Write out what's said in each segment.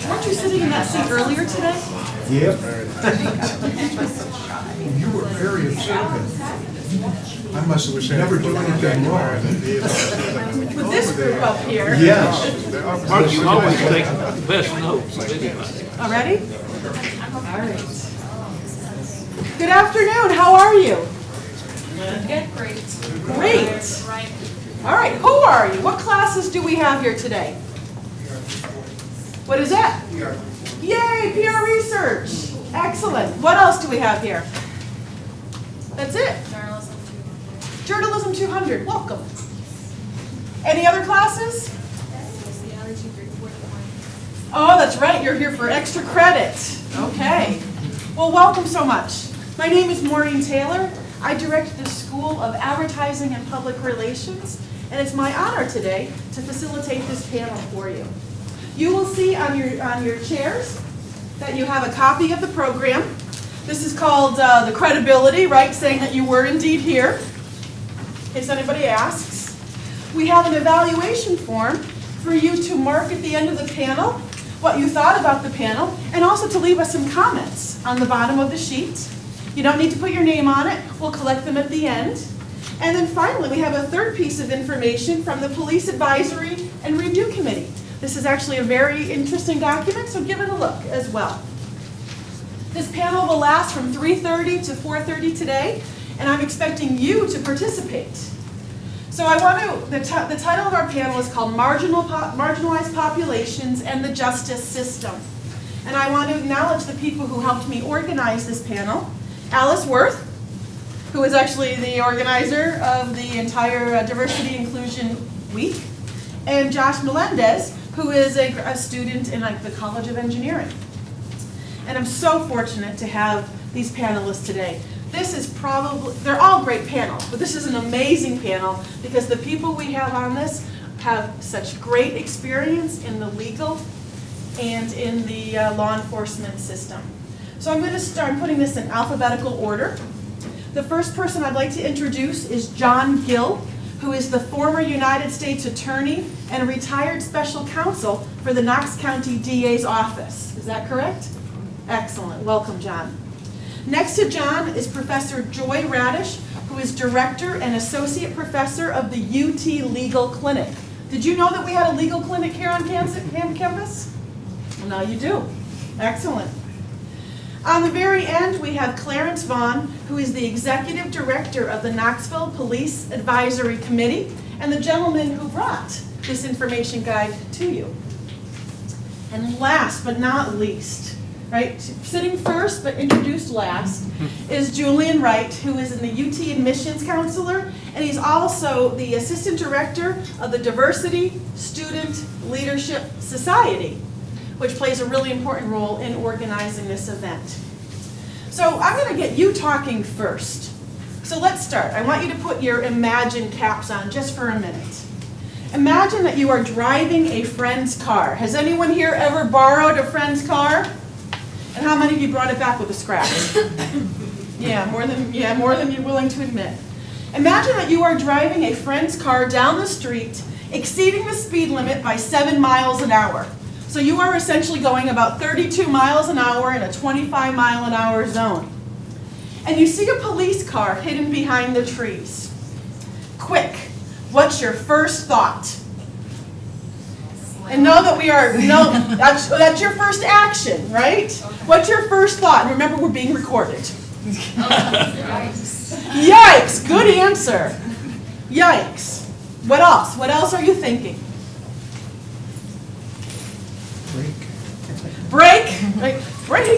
weren't you sitting in that seat earlier today? Yep. You were very observant. I must have never do anything wrong. With this group up here. Yes. Mark, you always take the best notes of anybody. All ready? All right. Good afternoon. How are you? Good, great. Great. Right. All right. Who are you? What classes do we have here today? What is that? Yay, PR research. Excellent. What else do we have here? That's it. Journalism. Journalism 200. Welcome. Any other classes? Oh, that's right. You're here for extra credit. Okay. Well, welcome so much. My name is Maureen Taylor. I direct the School of Advertising and Public Relations, and it's my honor today to facilitate this panel for you. You will see on your chairs that you have a copy of the program. This is called the credibility, right? Saying that you were indeed here, in case anybody asks. We have an evaluation form for you to mark at the end of the panel what you thought about the panel, and also to leave us some comments on the bottom of the sheet. You don't need to put your name on it. We'll collect them at the end. And then finally, we have a third piece of information from the Police Advisory and Review Committee. This is actually a very interesting document, so give it a look as well. This panel will last from 3:30 to 4:30 today, and I'm expecting you to participate. So the title of our panel is called Marginalized Populations and the Justice System. And I want to acknowledge the people who helped me organize this panel. Alice Wirth, who is actually the organizer of the entire Diversity Inclusion Week, and Josh Melendez, who is a student in the College of Engineering. And I'm so fortunate to have these panelists today. This is they're all great panels, but this is an amazing panel because the people we have on this have such great experience in the legal and in the law enforcement system. So I'm going to start putting this in alphabetical order. The first person I'd like to introduce is John Gill, who is the former United States Attorney and retired Special Counsel for the Knox County DA's office. Is that correct? Excellent. Welcome, John. Next to John is Professor Joy Radice, who is Director and Associate Professor of the UT Legal Clinic. Did you know that we had a legal clinic here on campus? Well, now you do. Excellent. On the very end, we have Clarence Vaughn, who is the Executive Director of the Knoxville Police Advisory Committee and the gentleman who brought this information guide to you. And last but not least, right, sitting first but introduced last, is Julian Wright, who is in the UT Admissions Counselor, and he's also the Assistant Director of the Diversity Student Leadership Society, which plays a really important role in organizing this event. So I'm going to get you talking first. So let's start. I want you to put your Imagine caps on just for a minute. Imagine that you are driving a friend's car. Has anyone here ever borrowed a friend's car? And how many of you brought it back with a scratch? more than you're willing to admit. Imagine that you are driving a friend's car down the street, exceeding the speed limit by 7 miles an hour. So you are essentially going about 32 miles an hour in a 25-mile-an-hour zone. And you see a police car hidden behind the trees. Quick, what's your first thought? And know that that's your first action, right? Okay. What's your first thought? And remember, we're being recorded. Yikes, good answer. Yikes. What else? What else are you thinking? Break. Break.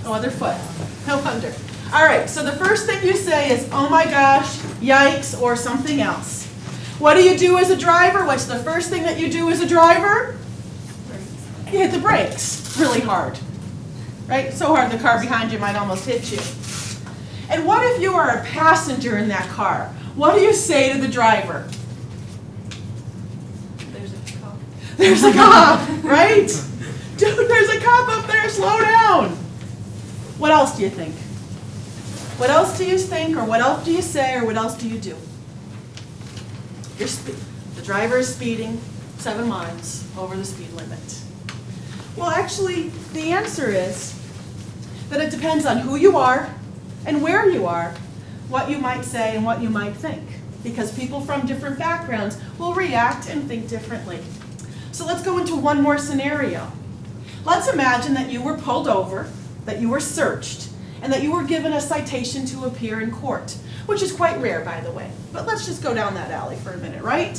Oh, other foot. No wonder. All right, so the first thing you say is, oh my gosh, yikes, or something else. What do you do as a driver? What's the first thing that you do as a driver? You hit the brakes really hard, right? So hard the car behind you might almost hit you. And what if you are a passenger in that car? What do you say to the driver? There's a cop, right? Dude, there's a cop up there, slow down. What else do you think? What else do you think, or what else do you say, or what else do you do? The driver is speeding 7 miles over the speed limit. Well, actually, the answer is that it depends on who you are and where you are, what you might say and what you might think, because people from different backgrounds will react and think differently. So let's go into one more scenario. Let's imagine that you were pulled over, that you were searched, and that you were given a citation to appear in court, which is quite rare, by the way. But let's just go down that alley for a minute, right?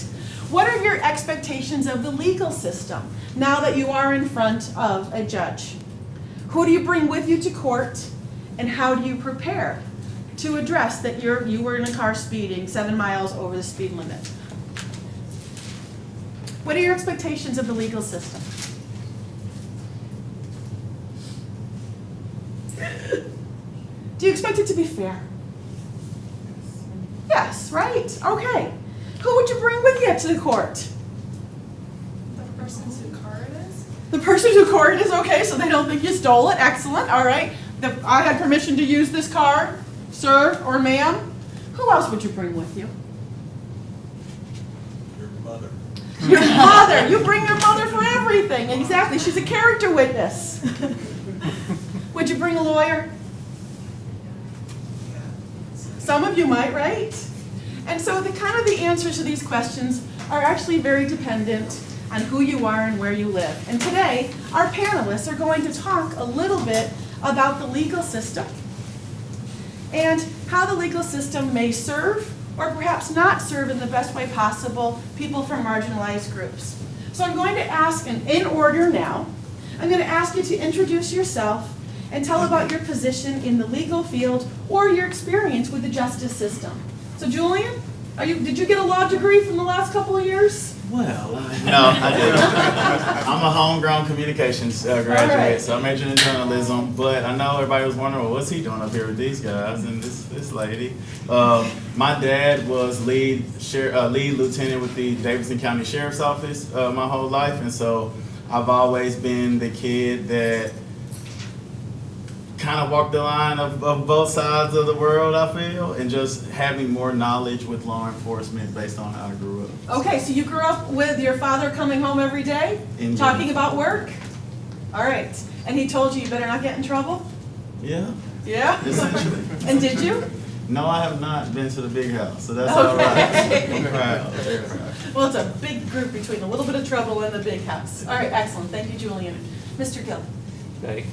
What are your expectations of the legal system now that you are in front of a judge? Who do you bring with you to court, and how do you prepare to address that you were in a car speeding 7 miles over the speed limit? What are your expectations of the legal system? Do you expect it to be fair? Yes, right? Okay. Who would you bring with you to the court? The person whose car it is? The person whose car it is, okay, so they don't think you stole it. Excellent, all right. I had permission to use this car, sir or ma'am. Who else would you bring with you? Your mother. Your mother. You bring your mother for everything. Exactly. She's a character witness. Would you bring a lawyer? Some of you might, right? And so the answers to these questions are actually very dependent on who you are and where you live. And today, our panelists are going to talk a little bit about the legal system and how the legal system may serve or perhaps not serve in the best way possible people from marginalized groups. So I'm going to ask, in order now, I'm going to ask you to introduce yourself and tell about your position in the legal field or your experience with the justice system. So Julian, did you get a law degree from the last couple of years? Well, no, I didn't. I'm a homegrown communications graduate, right. So I majored in journalism. But I know everybody was wondering, well, what's he doing up here with these guys and this lady? My dad was lead lieutenant with the Davidson County Sheriff's Office my whole life, and so I've always been the kid that kind of walked the line of both sides of the world, I feel, and just having more knowledge with law enforcement based on how I grew up. Okay, so you grew up with your father coming home every day, Indeed. talking about work? All right. And he told you better not get in trouble? Yeah, Yeah? essentially. And did you? No, I have not been to the big house, so that's Okay. all right. I'm proud. Very proud. Well, it's a big group between a little bit of trouble and the big house. All right, excellent. Thank you, Julian. Mr. Gill. Okay,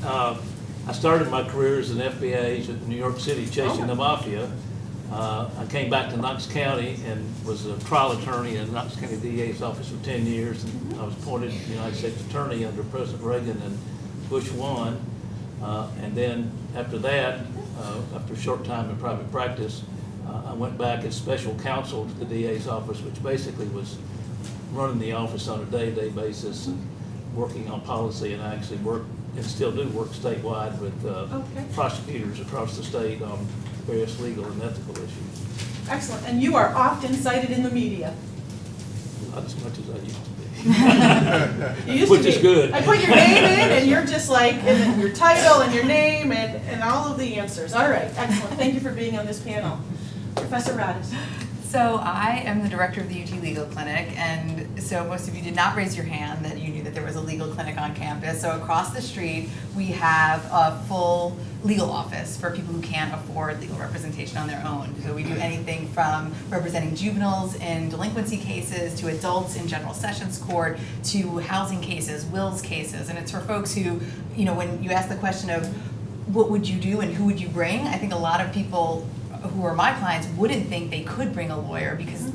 I started my career as an FBI agent in New York City chasing the mafia. I came back to Knox County and was a trial attorney in Knox County DA's office for 10 years. And I was appointed United States Attorney under President Reagan and Bush 1. And then after that, after a short time in private practice, I went back as special counsel to the DA's office, which basically was running the office on a day-to-day basis and working on policy. And I actually worked and still do work statewide with prosecutors across the state on various legal and ethical issues. Excellent. And you are often cited in the media. Not as much as I used to be. You used Which to is be. good. I put your name in and you're just like, and then your title and your name and all of the answers. All right, excellent. Thank you for being on this panel. Professor Radice. So I am the director of the UT Legal Clinic, and so most of you did not raise your hand that you knew that there was a legal clinic on campus. So across the street, we have a full legal office for people who can't afford legal representation on their own. So we do anything from representing juveniles in delinquency cases to adults in general sessions court to housing cases, wills cases, and it's for folks who, when you ask the question of what would you do and who would you bring, I think a lot of people who are my clients wouldn't think they could bring a lawyer because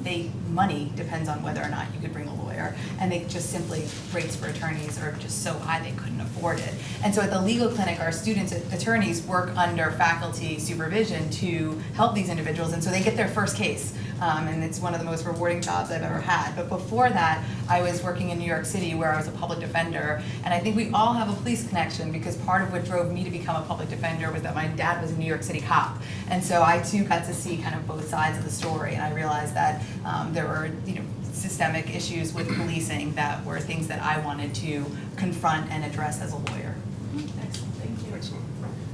money depends on whether or not you could bring a lawyer, and they just simply, rates for attorneys are just so high they couldn't afford it. And so at the legal clinic, our students, attorneys, work under faculty supervision to help these individuals, and so they get their first case, and it's one of the most rewarding jobs I've ever had. But before that, I was working in New York City where I was a public defender, and I think we all have a police connection because part of what drove me to become a public defender was that my dad was a New York City cop, and so I too got to see kind of both sides of the story, and I realized that there were systemic issues with policing that were things that I wanted to confront and address as a lawyer. Excellent, thank you. Excellent.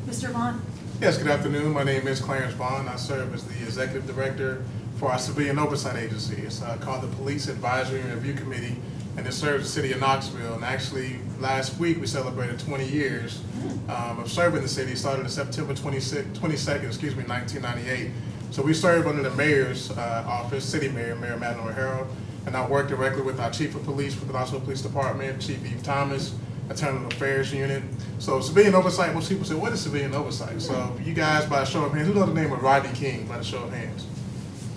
Mr. Vaughn. Yes, good afternoon. My name is Clarence Vaughn. I serve as the executive director for our civilian oversight agency. It's called the Police Advisory and Review Committee and it serves the city of Knoxville. And actually, last week we celebrated 20 years of serving the city. Started in September 22nd, 1998. So we served under the mayor's office, city mayor, Mayor Madeleine O'Hara, and I worked directly with our chief of police for the Knoxville Police Department, Chief Eve Thomas, Internal Affairs Unit. So civilian oversight, most people say, what is civilian oversight? So you guys, by a show of hands, who knows the name of Rodney King, by the show of hands?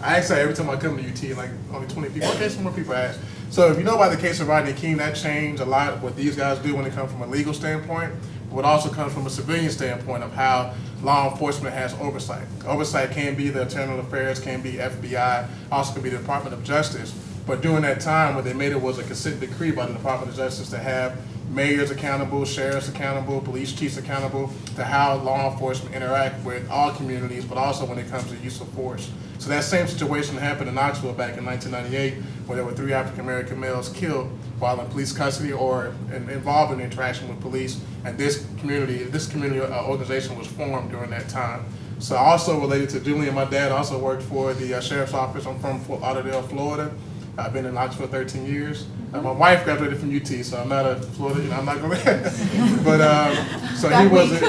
I ask that every time I come to UT, like only 20 people. Okay, some more people ask. So if you know about the case of Rodney King, that changed a lot of what these guys do when it comes from a legal standpoint, but it also comes from a civilian standpoint of how law enforcement has oversight. Oversight can be the Internal Affairs, can be FBI, also can be the Department of Justice. But during that time, what they made it was a consent decree by the Department of Justice to have mayors accountable, sheriffs accountable, police chiefs accountable to how law enforcement interact with all communities, but also when it comes to use of force. So that same situation happened in Knoxville back in 1998, where there were 3 African-American males killed while in police custody or involved in interaction with police. And this community organization was formed during that time. So also related to Julian, my dad also worked for the sheriff's office. I'm from Fort Lauderdale, Florida. I've been in Knoxville 13 years. My wife graduated from UT, so I'm not a Florida, I'm not going to. But so he wasn't.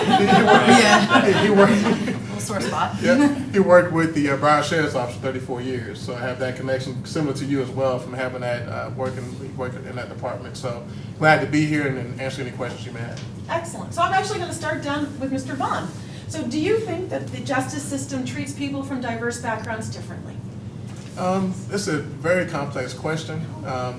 He worked. Sore spot. Yeah, he worked with the Broward Sheriff's Office for 34 years, so I have that connection similar to you as well from having that working in that department. So glad to be here and answer any questions you may have. Excellent. So I'm actually going to start down with Mr. Vaughn. So do you think that the justice system treats people from diverse backgrounds differently? It's a very complex question,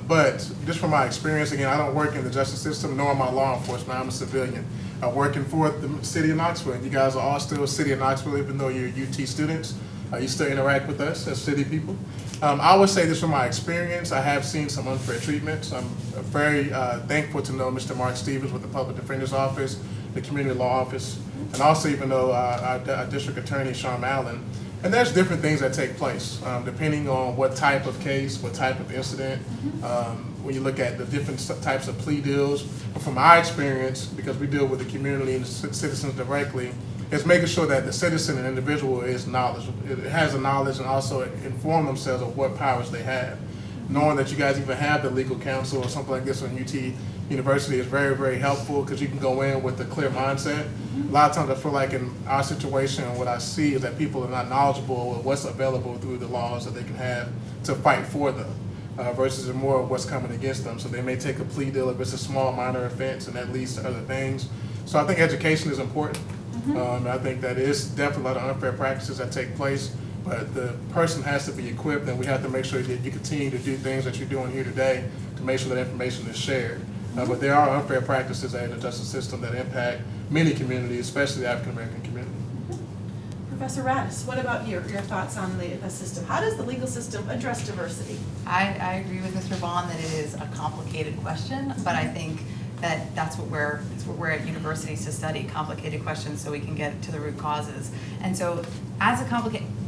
but just from my experience, again, I don't work in the justice system, nor am I law enforcement. I'm a civilian. Working for the city of Knoxville. You guys are all still city of Knoxville, even though you're UT students. You still interact with us as city people. I would say this from my experience, I have seen some unfair treatments. I'm very thankful to know Mr. Mark Stevens with the Public Defender's Office, the Community Law Office, and also even though our District Attorney, Sean Allen. And there's different things that take place, depending on what type of case, what type of incident, when you look at the different types of plea deals. But from my experience, because we deal with the community and the citizens directly, it's making sure that the citizen and individual is knowledgeable. It has the knowledge and also inform themselves of what powers they have. Knowing that you guys even have the legal counsel or something like this on UT University is very, very helpful because you can go in with a clear mindset. A lot of times I feel like in our situation, what I see is that people are not knowledgeable of what's available through the laws that they can have to fight for them. Versus more of what's coming against them. So they may take a plea deal if it's a small minor offense and that leads to other things. So I think education is important. I think that is definitely a lot of unfair practices that take place, but the person has to be equipped and we have to make sure that you continue to do things that you're doing here today to make sure that information is shared. But there are unfair practices in the justice system that impact many communities, especially the African American community. Professor Radice, what about your thoughts on the system? How does the legal system address diversity? I agree with Mr. Vaughn that it is a complicated question, but I think that that's what we're at universities to study, complicated questions so we can get to the root causes. And so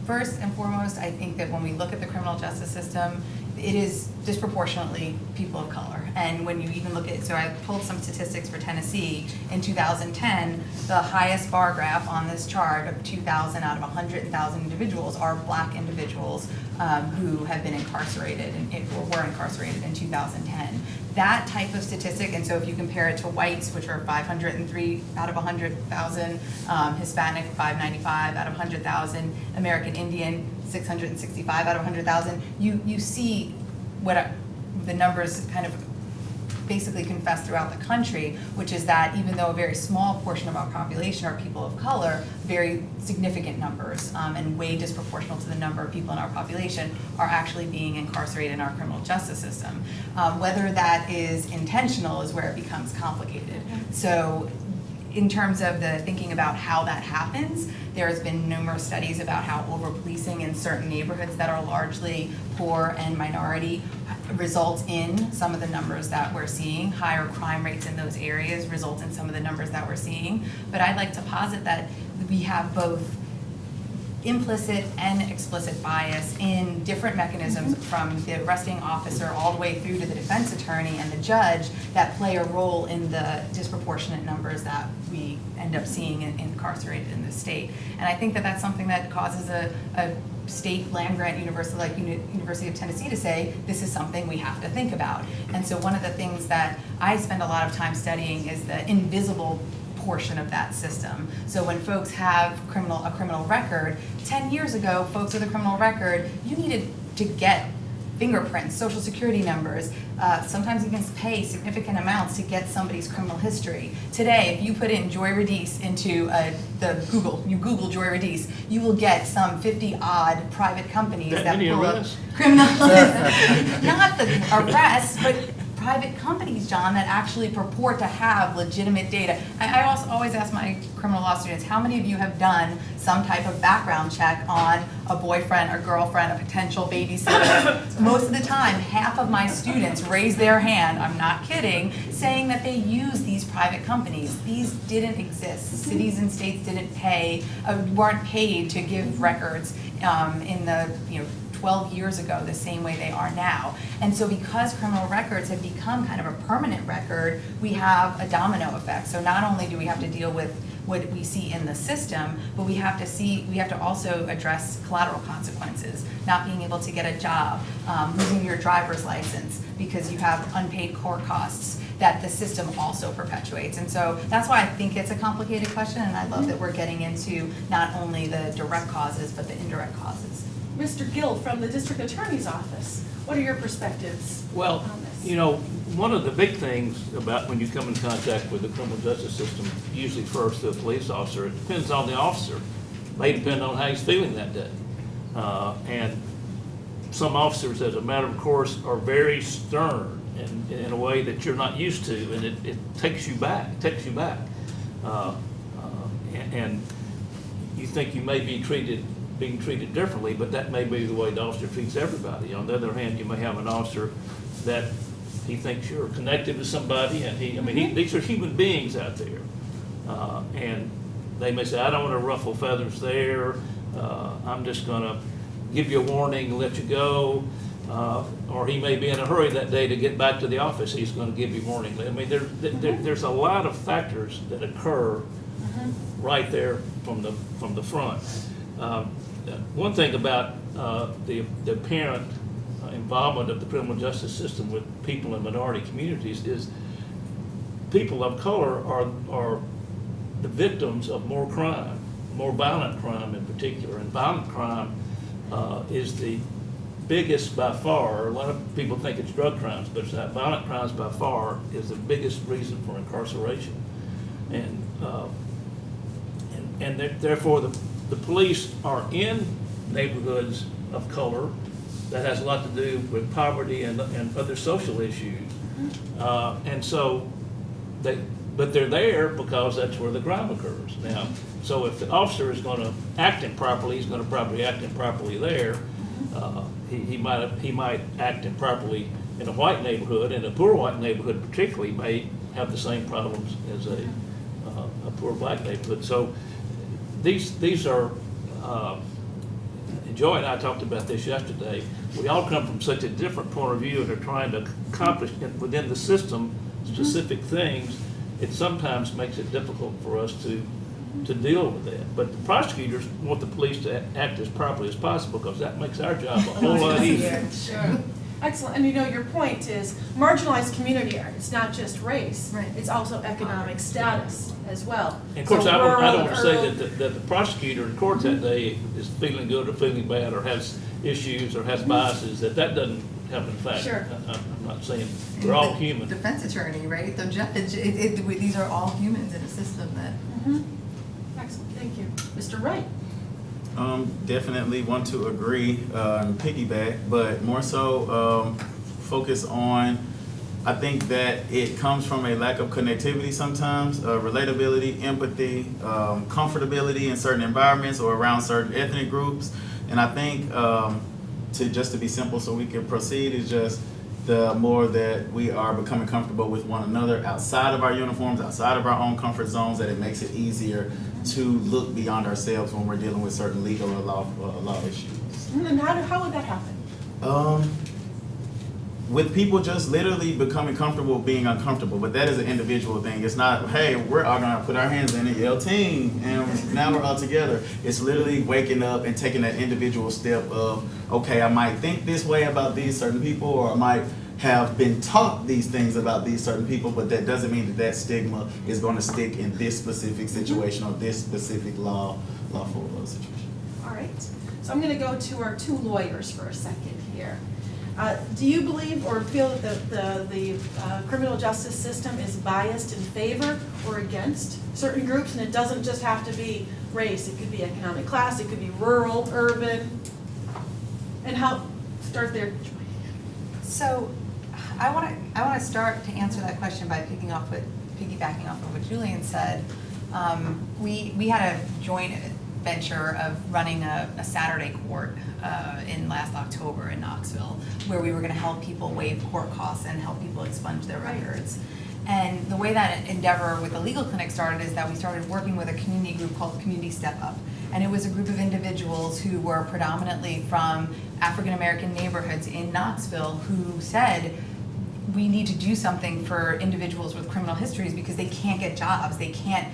first and foremost, I think that when we look at the criminal justice system, it is disproportionately people of color. And when you even look at, so I pulled some statistics for Tennessee. In 2010, the highest bar graph on this chart of 2,000 out of 100,000 individuals are Black individuals who have been incarcerated or were incarcerated in 2010. That type of statistic, and so if you compare it to whites, which are 503 out of 100,000, Hispanic 595 out of 100,000, American Indian 665 out of 100,000, you see what the numbers kind of basically confess throughout the country, which is that even though a very small portion of our population are people of color, very significant numbers and way disproportional to the number of people in our population are actually being incarcerated in our criminal justice system. Whether that is intentional is where it becomes complicated. So in terms of the thinking about how that happens, there has been numerous studies about how over-policing in certain neighborhoods that are largely poor and minority results in some of the numbers that we're seeing. Higher crime rates in those areas result in some of the numbers that we're seeing. But I'd like to posit that we have both implicit and explicit bias in different mechanisms from the arresting officer all the way through to the defense attorney and the judge that play a role in the disproportionate numbers that we end up seeing incarcerated in the state. And I think that that's something that causes a state land grant university like University of Tennessee to say this is something we have to think about. And so one of the things that I spend a lot of time studying is the invisible portion of that system. So when folks have a criminal record, 10 years ago, folks with a criminal record, you needed to get fingerprints, social security numbers, sometimes even pay significant amounts to get somebody's criminal history. Today, if you put in Joy Radice into you Google Joy Radice, you will get some 50-odd private companies that pull up criminal, not the arrests, but private companies, John, that actually purport to have legitimate data. I also always ask my criminal law students, how many of you have done some type of background check on a boyfriend or girlfriend, a potential babysitter? Most of the time, half of my students raise their hand, I'm not kidding, saying that they use these private companies. These didn't exist. Cities and states didn't weren't paid to give records in the 12 years ago the same way they are now. And so because criminal records have become kind of a permanent record, we have a domino effect. So not only do we have to deal with what we see in the system, but we have to also address collateral consequences, not being able to get a job, losing your driver's license because you have unpaid court costs that the system also perpetuates. And so that's why I think it's a complicated question, and I love that we're getting into not only the direct causes, but the indirect causes. Mr. Gill from the District Attorney's Office, what are your perspectives Well, on this? one of the big things about when you come in contact with the criminal justice system, usually first the police officer, it depends on the officer. May depend on how he's feeling that day. And some officers, as a matter of course, are very stern in a way that you're not used to, and it takes you back, and you think you may be being treated differently, but that may be the way the officer treats everybody. On the other hand, you may have an officer that he thinks you're connected to somebody, and these are human beings out there. And they may say, I don't want to ruffle feathers there, I'm just gonna give you a warning and let you go. Or he may be in a hurry that day to get back to the office, he's gonna give you warning. I mean, there's a lot of factors that occur right there from the front. One thing about the apparent involvement of the criminal justice system with people in minority communities is people of color are the victims of more crime, more violent crime in particular. And violent crime is the biggest by far. A lot of people think it's drug crimes, but it's not. Violent crimes by far is the biggest reason for incarceration. And therefore the police are in neighborhoods of color. That has a lot to do with poverty and other social issues. And so but they're there because that's where the crime occurs. Now, so if the officer is going to act improperly, he's going to probably act improperly there. He might act improperly in a white neighborhood, and a poor white neighborhood particularly may have the same problems as a poor black neighborhood. So these are, Joy and I talked about this yesterday. We all come from such a different point of view and are trying to accomplish within the system specific things. It sometimes makes it difficult for us to deal with that. But the prosecutors want the police to act as properly as possible because that makes our job a whole lot easier. Sure. Excellent. And your point is marginalized community, it's not just race, right. It's also economic status as well. And of course, So I don't rural, want to say urban- that the prosecutor in court that day is feeling good or feeling bad or has issues or has biases, that doesn't happen in fact. Sure. I'm not saying we're all human. Defense attorney, right? The judge, these are all humans in a system that. Excellent. Thank you. Mr. Wright. Definitely want to agree and piggyback, but more so focus on, I think that it comes from a lack of connectivity sometimes, relatability, empathy, comfortability in certain environments or around certain ethnic groups. And I think to be simple so we can proceed is just the more that we are becoming comfortable with one another outside of our uniforms, outside of our own comfort zones, that it makes it easier to look beyond ourselves when we're dealing with certain legal or law issues. And how would that happen? with people just literally becoming comfortable being uncomfortable. But that is an individual thing. It's not, hey, we're all gonna put our hands in it, yell team, and now we're all together. It's literally waking up and taking that individual step of, okay, I might think this way about these certain people, or I might have been taught these things about these certain people, but that doesn't mean that that stigma is gonna stick in this specific situation or this specific lawful situation. All right, so I'm gonna go to our two lawyers for a second here. Do you believe or feel that the criminal justice system is biased in favor or against certain groups? And it doesn't just have to be race, it could be economic class, it could be rural, urban, and how, start there. So I want to start to answer that question by piggybacking off of what Julian said. We had a joint venture of running a Saturday court in last October in Knoxville, where we were going to help people waive court costs and help people expunge their records. And the way that endeavor with the legal clinic started is that we started working with a community group called Community Step Up. And it was a group of individuals who were predominantly from African American neighborhoods in Knoxville who said, we need to do something for individuals with criminal histories because they can't get jobs, they can't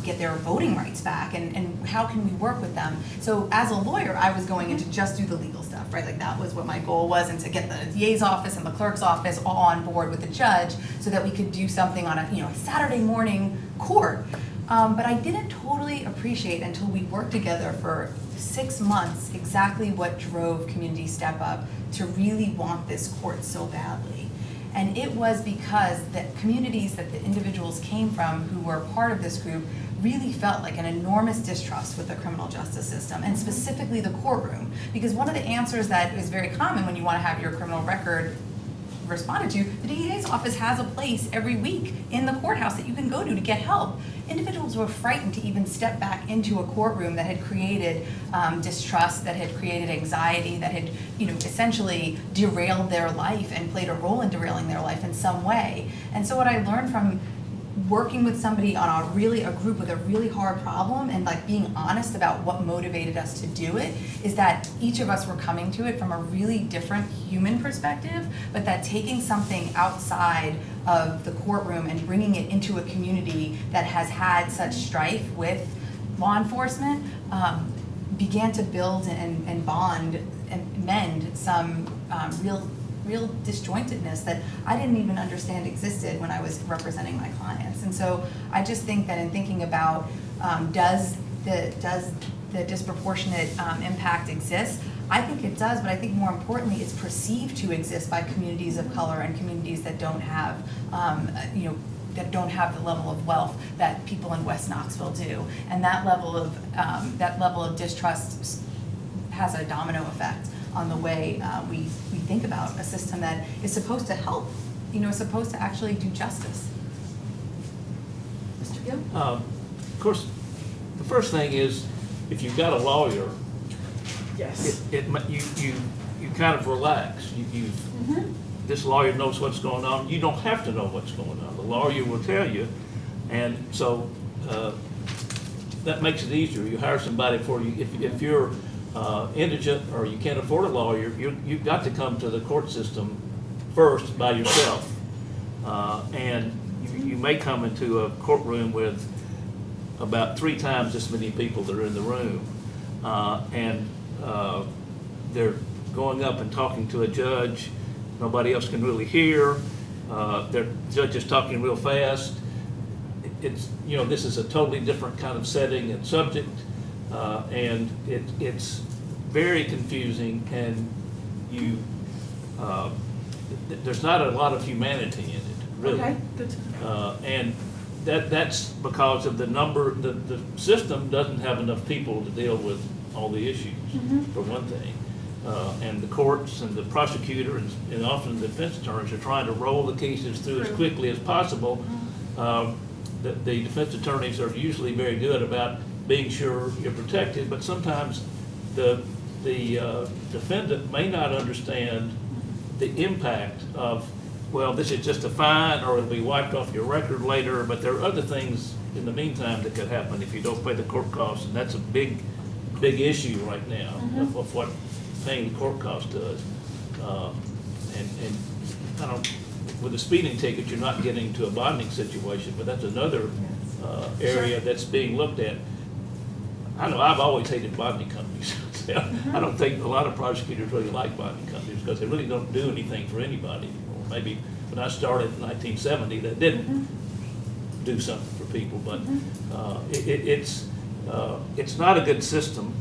get their voting rights back, and how can we work with them? So as a lawyer, I was going in to just do the legal stuff, right? Like that was what my goal was, and to get the DA's office and the clerk's office all on board with the judge so that we could do something on a Saturday morning court. But I didn't totally appreciate until we worked together for 6 months exactly what drove Community Step Up to really want this court so badly. And it was because the communities that the individuals came from who were part of this group really felt like an enormous distrust with the criminal justice system, and specifically the courtroom. Because one of the answers that is very common when you want to have your criminal record responded to, the DEA's office has a place every week in the courthouse that you can go to get help. Individuals were frightened to even step back into a courtroom that had created distrust, that had created anxiety, that had essentially derailed their life and played a role in derailing their life in some way. And so what I learned from working with somebody on a group with a really hard problem and like being honest about what motivated us to do it is that each of us were coming to it from a really different human perspective, but that taking something outside of the courtroom and bringing it into a community that has had such strife with law enforcement began to build and bond and mend some real disjointedness that I didn't even understand existed when I was representing my clients. And so I just think that in thinking about does the disproportionate impact exist, I think it does, but I think more importantly it's perceived to exist by communities of color and communities that don't have that don't have the level of wealth that people in West Knoxville do. And that level of distrust has a domino effect on the way we think about a system that is supposed to help, supposed to actually do justice. Mr. Gill? Of course, the first thing is, if you've got a lawyer, Yes. you kind of relax. This lawyer knows what's going on. You don't have to know what's going on. The lawyer will tell you, and so that makes it easier. You hire somebody for you. If you're indigent or you can't afford a lawyer, you've got to come to the court system first by yourself. And you may come into a courtroom with about 3 times as many people that are in the room. And they're going up and talking to a judge. Nobody else can really hear. Their judge is talking real fast. It's, this is a totally different kind of setting and subject. And it's very confusing, and there's not a lot of humanity in it, really. Okay, good to know. And that's because of the number. The system doesn't have enough people to deal with all the issues, for one thing. And the courts and the prosecutor and often the defense attorneys are trying to roll the cases through as quickly as possible. The defense attorneys are usually very good about being sure you're protected, but sometimes the defendant may not understand the impact of, well, this is just a fine or it'll be wiped off your record later, but there are other things in the meantime that could happen if you don't pay the court costs, and that's a big issue right now of what paying the court cost does. And I don't, with a speeding ticket, you're not getting to a bonding situation, but that's another area that's being looked at. I know I've always hated bonding companies. I don't think a lot of prosecutors really like bonding companies because they really don't do anything for anybody anymore. Maybe when I started in 1970, they didn't do something for people, but it's not a good system.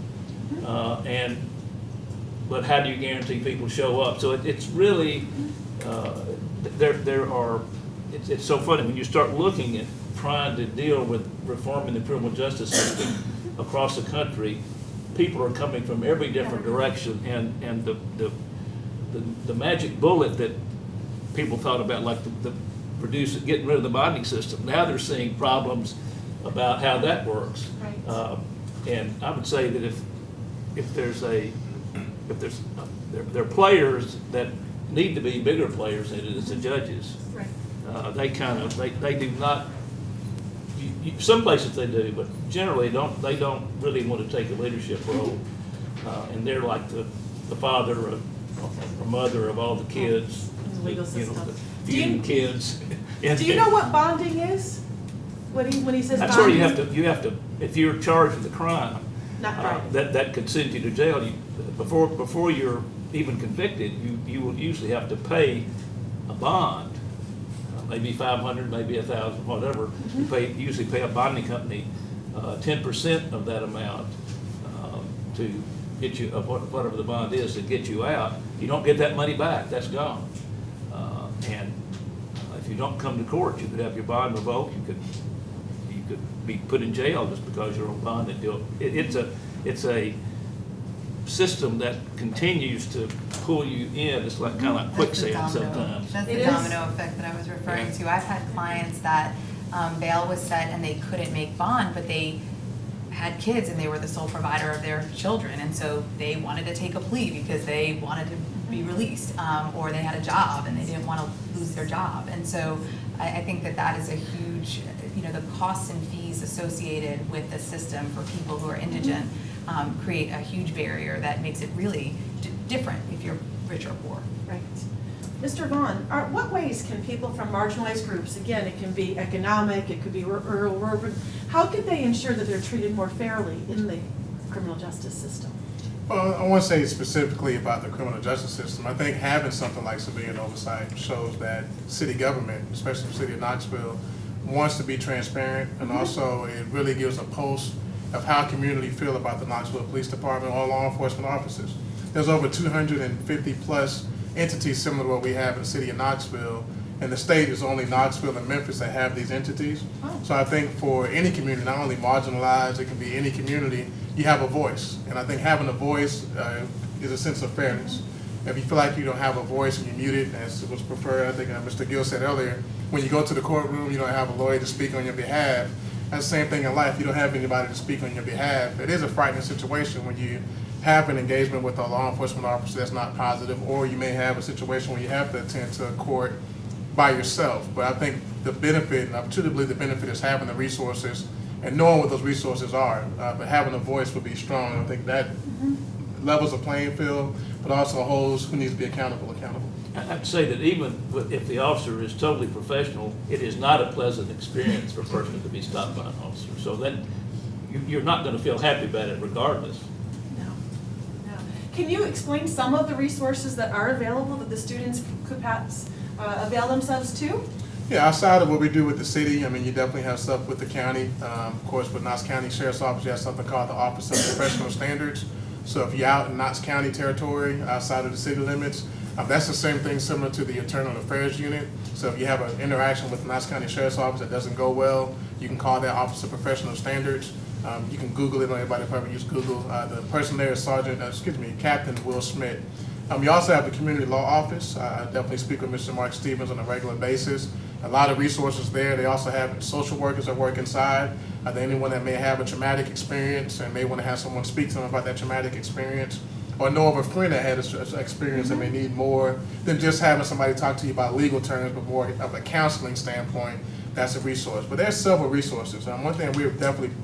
But how do you guarantee people show up? So it's really, it's so funny when you start looking at trying to deal with reforming the criminal justice system across the country. People are coming from every different direction, and the magic bullet that people thought about, like getting rid of the bonding system. Now they're seeing problems about how that works. Right. And I would say that if there are players that need to be bigger players than it is the judges. Right. They do not. Some places they do, but generally they don't really want to take a leadership role, and they're like the father or mother of all the kids. The legal system. The feuding kids. Do you know what bonding is? When he says That's bonding? where you have to, if you're charged with a crime, Not right. that could send you to jail. Before you're even convicted, you will usually have to pay a bond, maybe $500, maybe $1,000, whatever. You usually pay a bonding company 10% of that amount to get you, of whatever the bond is, to get you out. You don't get that money back; that's gone. And if you don't come to court, you could have your bond revoked. You could be put in jail just because you're on bond. It's a system that continues to pull you in. It's like kind of like quicksand sometimes. That's It the is. domino effect that I was referring to. I've had clients that bail was set and they couldn't make bond, but they had kids and they were the sole provider of their children, and so they wanted to take a plea because they wanted to be released, or they had a job and they didn't want to lose their job. And so I think that is a huge, the costs and fees associated with the system for people who are indigent create a huge barrier that makes it really different if you're rich or poor. Right. Mr. Vaughn, what ways can people from marginalized groups, again, it can be economic, it could be rural, urban, how can they ensure that they're treated more fairly in the criminal justice system? Well, I want to say specifically about the criminal justice system. I think having something like civilian oversight shows that city government, especially the city of Knoxville, wants to be transparent, and also it really gives a pulse of how community feel about the Knoxville Police Department or law enforcement officers. There's over 250 plus entities similar to what we have in the city of Knoxville, and the state is only Knoxville and Memphis that have these entities. Oh. So I think for any community, not only marginalized, it can be any community, you have a voice. And I think having a voice is a sense of fairness. If you feel like you don't have a voice and you're muted, as was preferred, I think Mr. Gill said earlier, when you go to the courtroom, you don't have a lawyer to speak on your behalf. That's the same thing in life. You don't have anybody to speak on your behalf. It is a frightening situation when you have an engagement with a law enforcement officer that's not positive, or you may have a situation where you have to attend to a court by yourself. But I think the benefit, and I truly believe the benefit, is having the resources and knowing what those resources are. But having a voice would be strong. I think that levels a playing field, but also holds who needs to be accountable. I'd say that even if the officer is totally professional, it is not a pleasant experience for a person to be stopped by an officer. So then you're not going to feel happy about it regardless. No. Can you explain some of the resources that are available that the students could perhaps avail themselves to? Yeah, outside of what we do with the city, I mean, you definitely have stuff with the county. Of course, with Knox County Sheriff's Office, you have something called the Office of Professional Standards. So if you're out in Knox County territory, outside of the city limits, that's the same thing similar to the Internal Affairs Unit. So if you have an interaction with the Knox County Sheriff's Office that doesn't go well, you can call that Office of Professional Standards. You can Google it. Everybody probably use Google. The person there is Captain Will Smith. We also have the Community Law Office. I definitely speak with Mr. Mark Stevens on a regular basis. A lot of resources there. They also have social workers that work inside. Anyone that may have a traumatic experience and may want to have someone speak to them about that traumatic experience, or know of a friend that had an experience that may need more than just having somebody talk to you about legal terms, but more of a counseling standpoint, that's a resource. But there's several resources. One thing we're definitely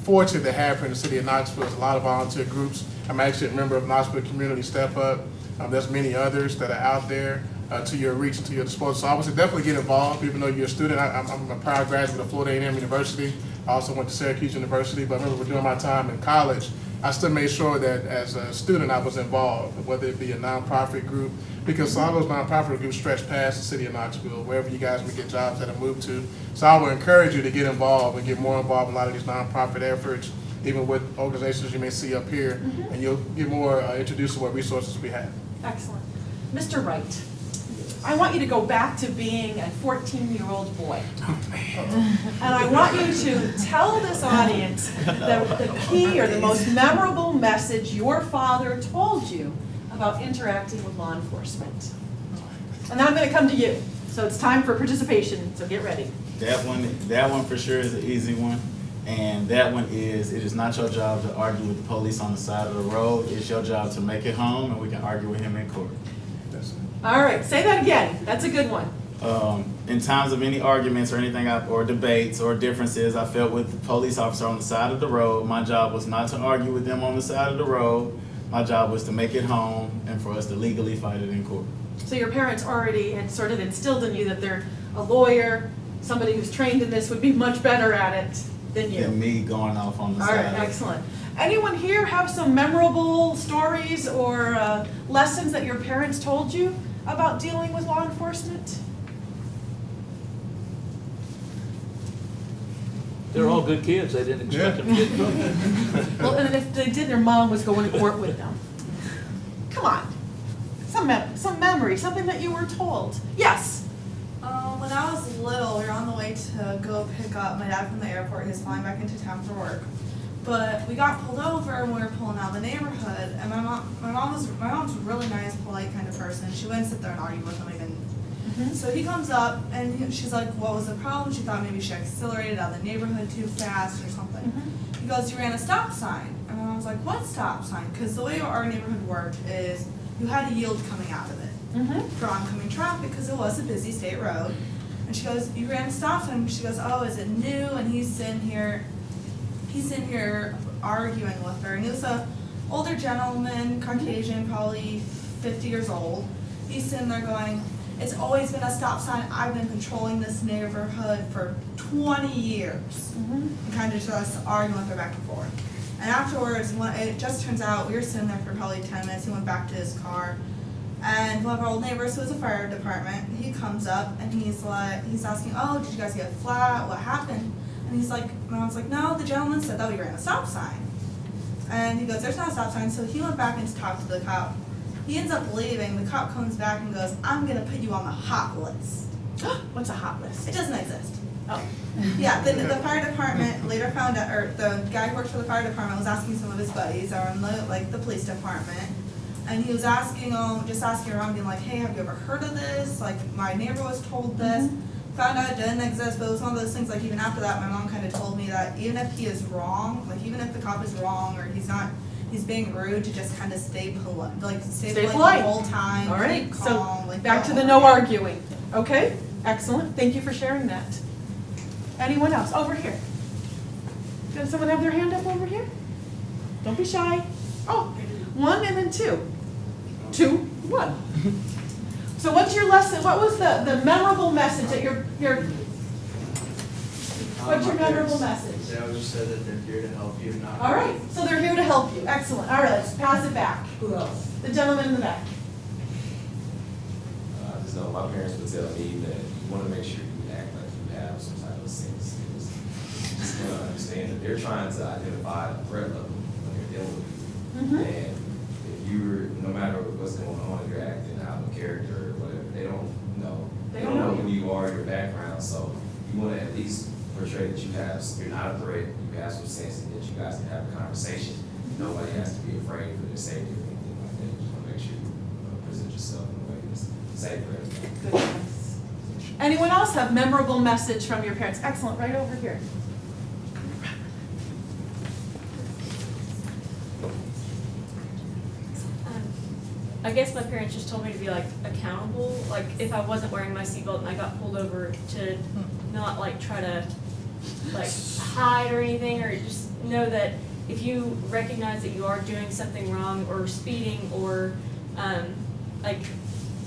fortunate to have here in the city of Knoxville is a lot of volunteer groups. I'm actually a member of Knoxville Community Step Up. There's many others that are out there. to your reach and to your disposal. So I would say definitely get involved, even though you're a student. I'm a proud graduate of Florida A&M University. I also went to Syracuse University, but I remember during my time in college, I still made sure that as a student I was involved, whether it be a nonprofit group, because a lot of those nonprofit groups stretch past the city of Knoxville, wherever you guys may get jobs that have moved to. So I would encourage you to get involved and get more involved in a lot of these nonprofit efforts, even with organizations you may see up here, and you'll get more introduced to what resources we have. Excellent. Mr. Wright, I want you to go back to being a 14-year-old boy. And I want you to tell this audience the key or the most memorable message your father told you about interacting with law enforcement. And then I'm going to come to you. So it's time for participation, so get ready. That one for sure is an easy one. And that one is, it is not your job to argue with the police on the side of the road. It's your job to make it home, and we can argue with him in court. All right, say that again. That's a good one. In times of any arguments or anything, or debates or differences I felt with the police officer on the side of the road, my job was not to argue with them on the side of the road. My job was to make it home and for us to legally fight it in court. So your parents already had sort of instilled in you that they're a lawyer, somebody who's trained in this would be much better at it than you. And me going off on the All side. right, excellent. Anyone here have some memorable stories or lessons that your parents told you about dealing with law enforcement? They're all good kids, they didn't expect them to get in trouble. Well, and if they did, their mom was going to court with them. Come on, some memory, something that you were told. Yes. When I was little, we were on the way to go pick up my dad from the airport. He was flying back into town for work. But we got pulled over when we were pulling out of the neighborhood, and my mom's a really nice, polite kind of person. She wouldn't sit there and argue with him even. So he comes up and she's like, "What was the problem?" She thought maybe she accelerated out of the neighborhood too fast or something. He goes, "You ran a stop sign." And I was like, "What stop sign?" Because the way our neighborhood worked is you had a yield coming out of it for oncoming traffic because it was a busy state road. And she goes, "You ran a stop sign." And she goes, "Oh, is it new?" And he's sitting here arguing with her. And he was a older gentleman, Caucasian, probably 50 years old. He's sitting there going, "It's always been a stop sign. I've been controlling this neighborhood for 20 years. And kind of just arguing with her back and forth. And afterwards, it just turns out we were sitting there for probably 10 minutes. He went back to his car. And one of our old neighbors, who was a fire department, he comes up and he's asking, "Oh, did you guys get flat? What happened?" And he's like, and I was like, "No, the gentleman said that we ran a stop sign." And he goes, "There's not a stop sign." So he went back and talked to the cop. He ends up leaving. The cop comes back and goes, "I'm going to put you on the hot list." What's a hot list? It doesn't exist. Oh. Yeah, the fire department later found out, or the guy who works for the fire department was asking some of his buddies or in the police department. And he was asking around, being like, "Hey, have you ever heard of this? Like, my neighbor was told this." Found out it didn't exist, but it was one of those things, like, even after that, my mom kind of told me that even if he is wrong, like, even if the cop is wrong or he's being rude, to just kind of stay polite, stay polite the whole time. All right, keep so calm, back to the no arguing. Okay, excellent. Thank you for sharing that. Anyone else? Over here. Does someone have their hand up over here? Don't be shy. Oh, one and then two. 2, 1. So what's your lesson? What was the memorable message that what's your memorable message? They always said that they're here to help you, not. All right, so they're here to help you. Excellent. All right, let's pass it back. Who else? The gentleman in the back. I just know my parents would tell me that you want to make sure you act like you have some type of sense. You just want to understand that they're trying to identify the threat level when they're dealing with you. And if you're, no matter what's going on, you're acting out of character or whatever, they don't know. They don't know who you are, your background. So you want to at least portray that you're not a threat, you have some sense, and that you guys can have a conversation. Nobody has to be afraid for their safety or anything like that. You just want to make sure you present yourself in a way that's safe for everybody. Good advice. Anyone else have memorable message from your parents? Excellent, right over here. I guess my parents just told me to be like accountable. Like if I wasn't wearing my seatbelt and I got pulled over, to not like try to like hide or anything, or just know that if you recognize that you are doing something wrong or speeding or like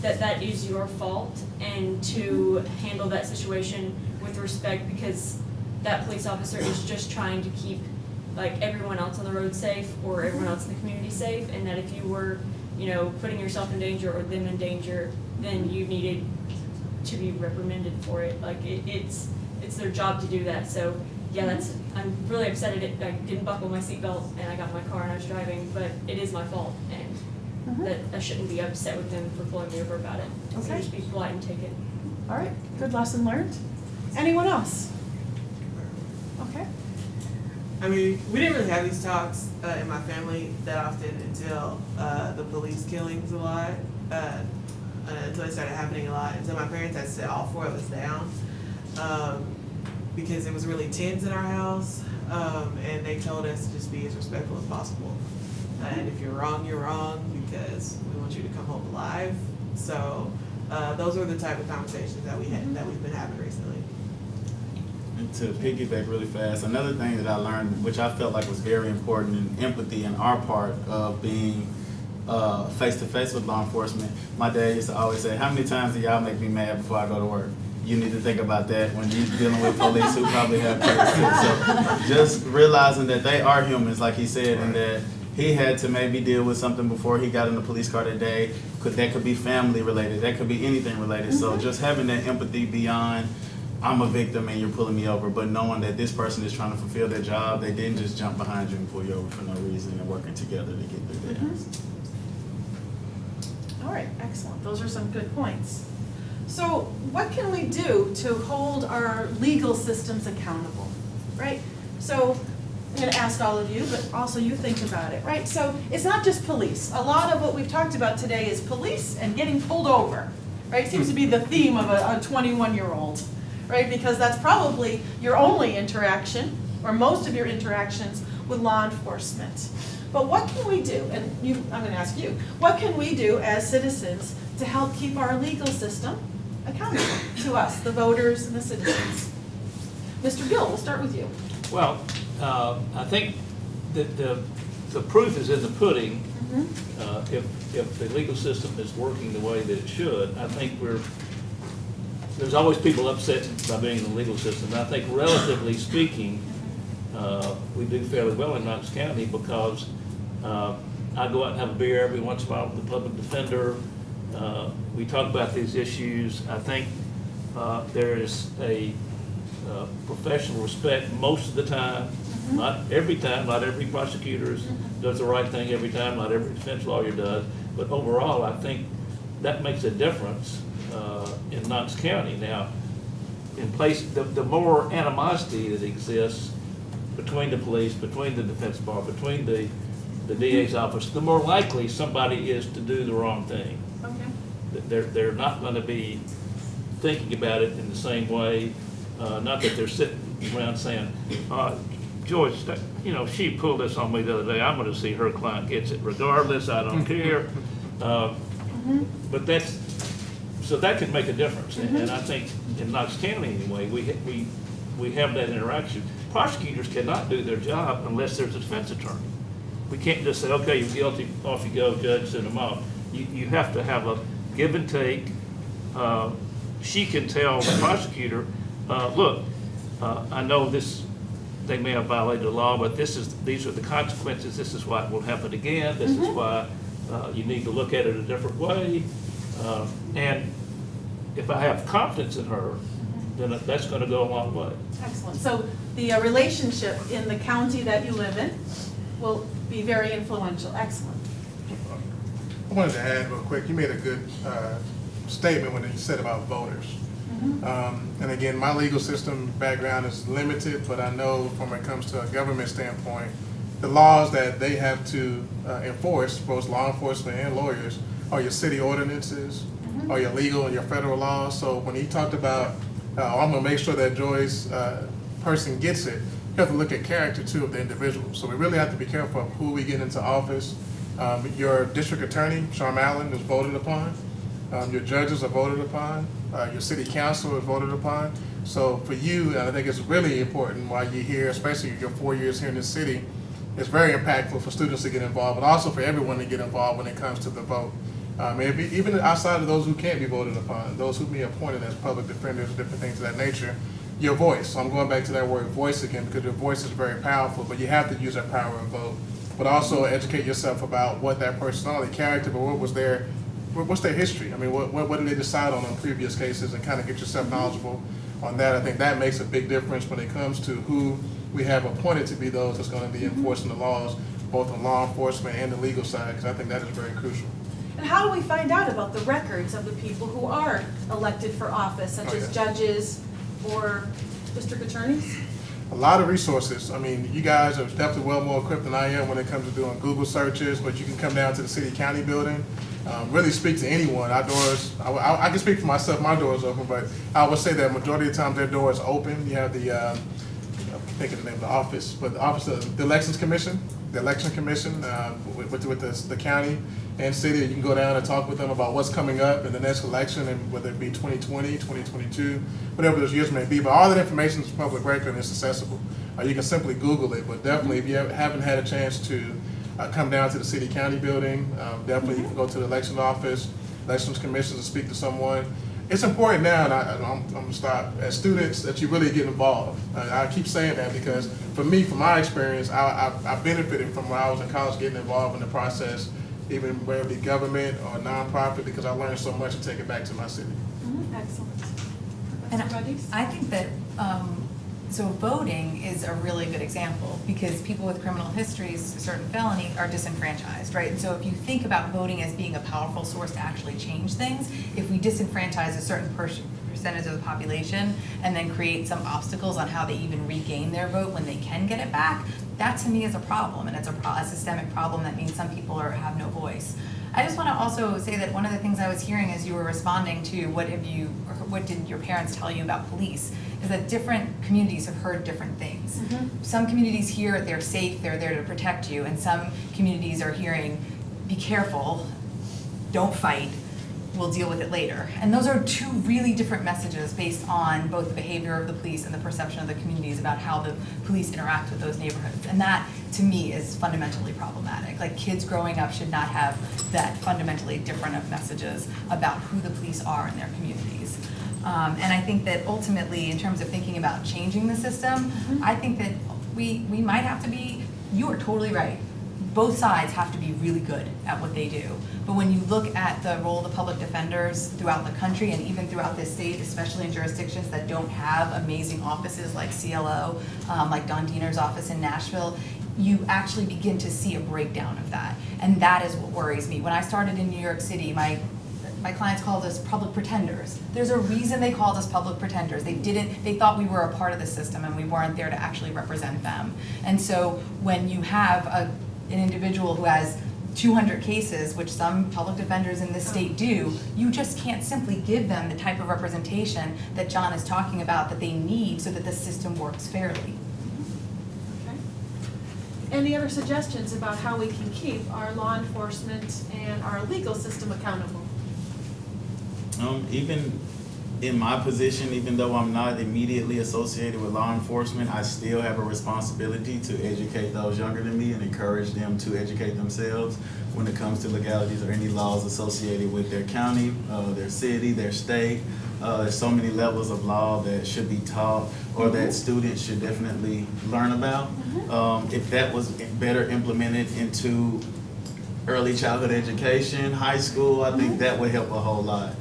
that that is your fault, and to handle that situation with respect, because that police officer is just trying to keep like everyone else on the road safe, or everyone else in the community safe, and that if you were, you know, putting yourself in danger or them in danger, then you needed to be reprimanded for it. Like it's their job to do that. So yeah, I'm really upset at it. I didn't buckle my seatbelt and I got in my car and I was driving, but it is my fault, and that I shouldn't be upset with them for pulling me over about it. So Okay. just be polite and take it. All right, good lesson learned. Anyone else? Okay. I mean, we didn't really have these talks in my family that often until the police killings a lot, until it started happening a lot. Until my parents had to sit all four of us down because it was really tense in our house, and they told us to just be as respectful as possible. And if you're wrong, because we want you to come home alive. So those were the type of conversations that we've been having recently. And to piggyback really fast, another thing that I learned, which I felt like was very important, in empathy in our part of being face-to-face with law enforcement. My dad used to always say, how many times do y'all make me mad before I go to work? You need to think about that when you're dealing with police who probably have kids too. So just realizing that they are humans, like he said, and that he had to maybe deal with something before he got in the police car that day. That could be family related, that could be anything related. So just having that empathy beyond, I'm a victim and you're pulling me over, but knowing that this person is trying to fulfill their job, they didn't just jump behind you and pull you over for no reason, and working together to get through that. All right, excellent. Those are some good points. So what can we do to hold our legal systems accountable, right? So I'm going to ask all of you, but also you think about it, right? So it's not just police. A lot of what we've talked about today is police and getting pulled over, right? Seems to be the theme of a 21-year-old, right? Because that's probably your only interaction, or most of your interactions with law enforcement. But what can we do? And I'm going to ask you, what can we do as citizens to help keep our legal system accountable to us, the voters and the citizens? Mr. Gill, we'll start with you. Well, I think that the proof is in the pudding. If the legal system is working the way that it should, I think there's always people upset by being in the legal system. And I think relatively speaking, we do fairly well in Knox County because I go out and have a beer every once in a while with the public defender. We talk about these issues. I think there is a professional respect most of the time, not every time, not every prosecutor does the right thing every time, not every defense lawyer does, but overall I think that makes a difference in Knox County. Now, in place, the more animosity that exists between the police, between the defense bar, between the DA's office, the more likely somebody is to do the wrong thing. Okay. They're not going to be thinking about it in the same way. Not that they're sitting around saying, George, she pulled this on me the other day. I'm going to see her client gets it regardless. I don't care. But so that could make a difference. And I think in Knox County anyway, we have that interaction. Prosecutors cannot do their job unless there's a defense attorney. We can't just say, okay, you're guilty, off you go, judge, send them off. You have to have a give and take. She can tell the prosecutor, look, I know they may have violated the law, but these are the consequences. This is why it will happen again. This is why you need to look at it a different way. And if I have confidence in her, then that's going to go a long way. Excellent. So the relationship in the county that you live in will be very influential. Excellent. I wanted to add real quick, you made a good statement when you said about voters. And again, my legal system background is limited, but I know from when it comes to a government standpoint, the laws that they have to enforce, both law enforcement and lawyers, are your city ordinances, are your legal and your federal laws. So when he talked about, I'm gonna make sure that Joy's person gets it, you have to look at character too of the individual. So we really have to be careful of who we get into office. Your district attorney, Sharm Allen, is voted upon. Your judges are voted upon. Your city council is voted upon. So for you, I think it's really important while you're here, especially your 4 years here in the city, it's very impactful for students to get involved, but also for everyone to get involved when it comes to the vote. Even outside of those who can't be voted upon, those who be appointed as public defenders, different things of that nature, your voice. So I'm going back to that word voice again, because your voice is very powerful, but you have to use that power and vote. But also educate yourself about what that personality, character, but what's their history? I mean, what did they decide on previous cases, and kind of get yourself knowledgeable on that. I think that makes a big difference when it comes to who we have appointed to be those that's going to be enforcing the laws, both on law enforcement and the legal side, because I think that is very crucial. And how do we find out about the records of the people who are elected for office, such as judges or district attorneys? A lot of resources. I mean, you guys are definitely well more equipped than I am when it comes to doing Google searches, but you can come down to the city county building, really speak to anyone. Our doors, I can speak for myself, my door is open, but I would say that majority of the time their door is open. You have the, I'm thinking the name of the office, but the office of the Election Commission with the county and city. You can go down and talk with them about what's coming up in the next election, and whether it be 2020, 2022, whatever those years may be. But all that information is public record and it's accessible. You can simply Google it, but definitely if you haven't had a chance to come down to the city county building, definitely you can go to the election office, elections commission to speak to someone. It's important now, and I'm going to stop, as students, that you really get involved. I keep saying that because for me, from my experience, I benefited from when I was in college getting involved in the process, even whether it be government or nonprofit, because I learned so much to take it back to my city. Excellent. And Professor Radice? I think that, so voting is a really good example, because people with criminal histories, certain felony, are disenfranchised, right? And so if you think about voting as being a powerful source to actually change things, if we disenfranchise a certain percentage of the population and then create some obstacles on how they even regain their vote when they can get it back, that to me is a problem, and it's a systemic problem that means some people have no voice. I just want to also say that one of the things I was hearing as you were responding to what did your parents tell you about police, is that different communities have heard different things. Some communities hear they're safe, they're there to protect you, and some communities are hearing, be careful, don't fight, we'll deal with it later. And those are two really different messages based on both the behavior of the police and the perception of the communities about how the police interact with those neighborhoods. And that, to me, is fundamentally problematic. Like, kids growing up should not have that fundamentally different of messages about who the police are in their communities. And I think that ultimately, in terms of thinking about changing the system, I think that we might have to be, you are totally right, both sides have to be really good at what they do. But when you look at the role of the public defenders throughout the country and even throughout this state, especially in jurisdictions that don't have amazing offices like CLO, like Don Diener's office in Nashville, you actually begin to see a breakdown of that. And that is what worries me. When I started in New York City, my clients called us public pretenders. There's a reason they called us public pretenders. They thought we were a part of the system and we weren't there to actually represent them. And so when you have an individual who has 200 cases, which some public defenders in this state do, you just can't simply give them the type of representation that John is talking about that they need so that the system works fairly. Okay. Any other suggestions about how we can keep our law enforcement and our legal system accountable? Even in my position, even though I'm not immediately associated with law enforcement, I still have a responsibility to educate those younger than me and encourage them to educate themselves when it comes to legalities or any laws associated with their county, their city, their state. There's so many levels of law that should be taught or that students should definitely learn about. If that was better implemented into early childhood education, high school, I think that would help a whole lot.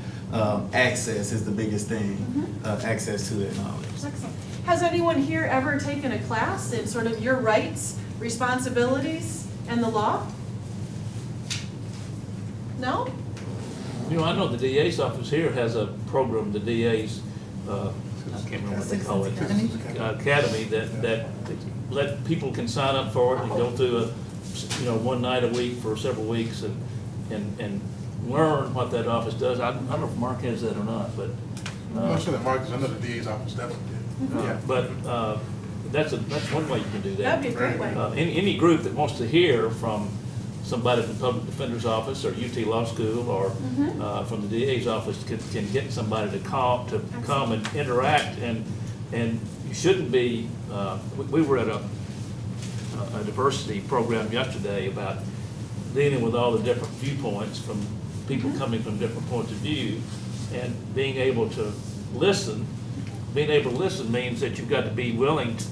Access is the biggest thing, access to that knowledge. Excellent. Has anyone here ever taken a class in sort of your rights, responsibilities, and the law? No? You know, I know the DA's office here has a program, the DA's, I can't remember what they call it, academy that let people can sign up for it and go through one night a week for several weeks and learn what that office does. I don't know if Mark has that or not, but. I'm not sure that Mark is under the DA's office, definitely did. Yeah. But that's one way you can do that. That'd be a great way. Any group that wants to hear from somebody from the Public Defender's Office or UT Law School or from the DA's office can get somebody to come and interact, and you shouldn't be. We were at a diversity program yesterday about dealing with all the different viewpoints from people coming from different points of view, and being able to listen. Being able to listen means that you've got to be willing to,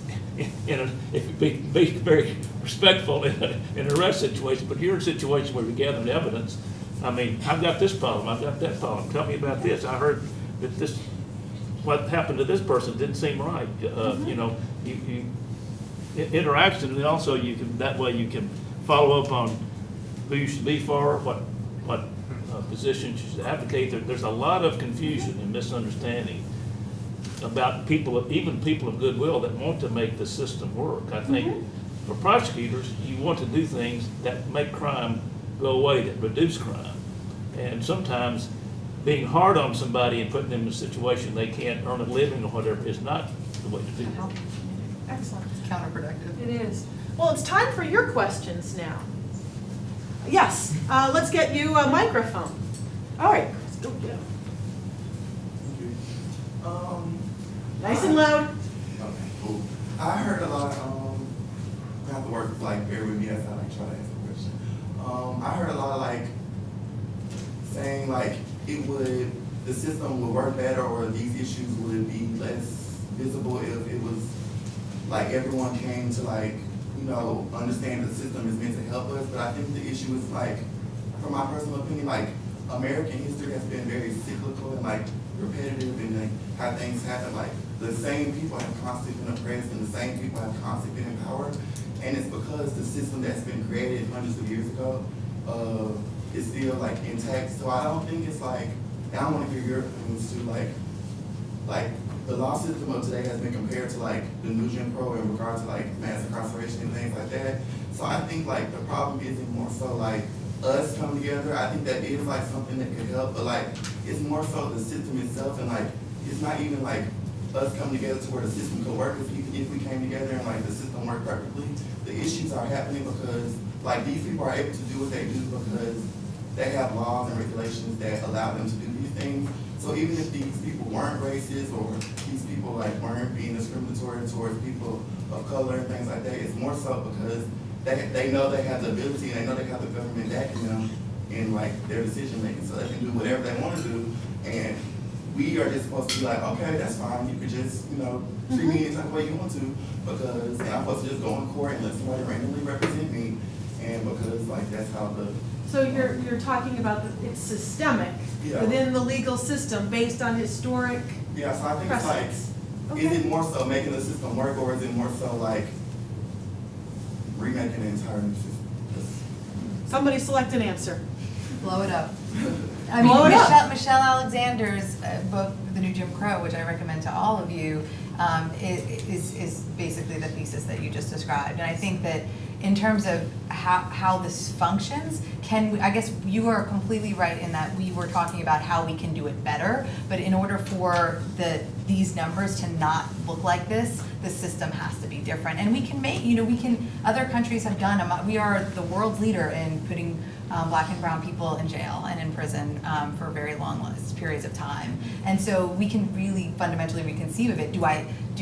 be very respectful in an arrest situation, but you're in a situation where you're gathering evidence. I mean, I've got this problem, I've got that problem, tell me about this. I heard that this, what happened to this person didn't seem right. You know, interaction, and also you can, that way you can follow up on who you should be for, what positions you should advocate. There's a lot of confusion and misunderstanding about people, even people of goodwill that want to make the system work. I think for prosecutors, you want to do things that make crime go away, that reduce crime. And sometimes being hard on somebody and putting them in a situation they can't earn a living or whatever is not the way to do it. Excellent. It's counterproductive. It is. Well, it's time for your questions now. Yes, let's get you a microphone. All right, Chris, go get 'em. Nice and loud. Okay, cool. I heard a lot, I have to work, like, bear with me as I, like, try to answer the question. I heard a lot, like, saying, like, the system would work better, or these issues would be less visible if it was, like, everyone came to, like, you know, understand the system is meant to help us. But I think the issue is, like, from my personal opinion, like, American history has been very cyclical and, like, repetitive, and like how things happen. Like, the same people have constantly been oppressed, and the same people have constantly been in power. And it's because the system that's been created hundreds of years ago is still, like, intact. So I don't think it's like, and I want to hear your opinions too, like the law system of today has been compared to, like, the new Jim Crow in regard to, like, mass incarceration and things like that. So I think, like, the problem isn't more so, like, us coming together. I think that is, like, something that could help, but, like, it's more so the system itself, and, like, it's not even, like, us coming together to where the system could work. If we came together and, like, the system worked perfectly, the issues are happening because, like, these people are able to do what they do because they have laws and regulations that allow them to do these things. So even if these people weren't racist, or these people, like, weren't being discriminatory towards people of color and things like that, it's more so because they know they have the ability, and they know they have the government backing them in, like, their decision making, so they can do whatever they want to do. And we are just supposed to be like, okay, that's fine. You could just, you know, treat me any type of way you want to, because and I'm supposed to just go in court and let somebody randomly represent me, and because, like, that's how the. So you're talking about it's systemic within the legal system based on historic. Yeah, so I think precedents. it's like, Okay. is it more so making the system work, or is it more so like remaking an entire new system? Somebody select an answer. Blow it up. I mean, Blow it up. Michelle Alexander's book, The New Jim Crow, which I recommend to all of you, is basically the thesis that you just described. And I think that in terms of how this functions, I guess you are completely right in that we were talking about how we can do it better, but in order for these numbers to not look like this, the system has to be different. And we can make, other countries have done, we are the world's leader in putting Black and brown people in jail and in prison for very long periods of time. And so we can really fundamentally reconceive of it. Do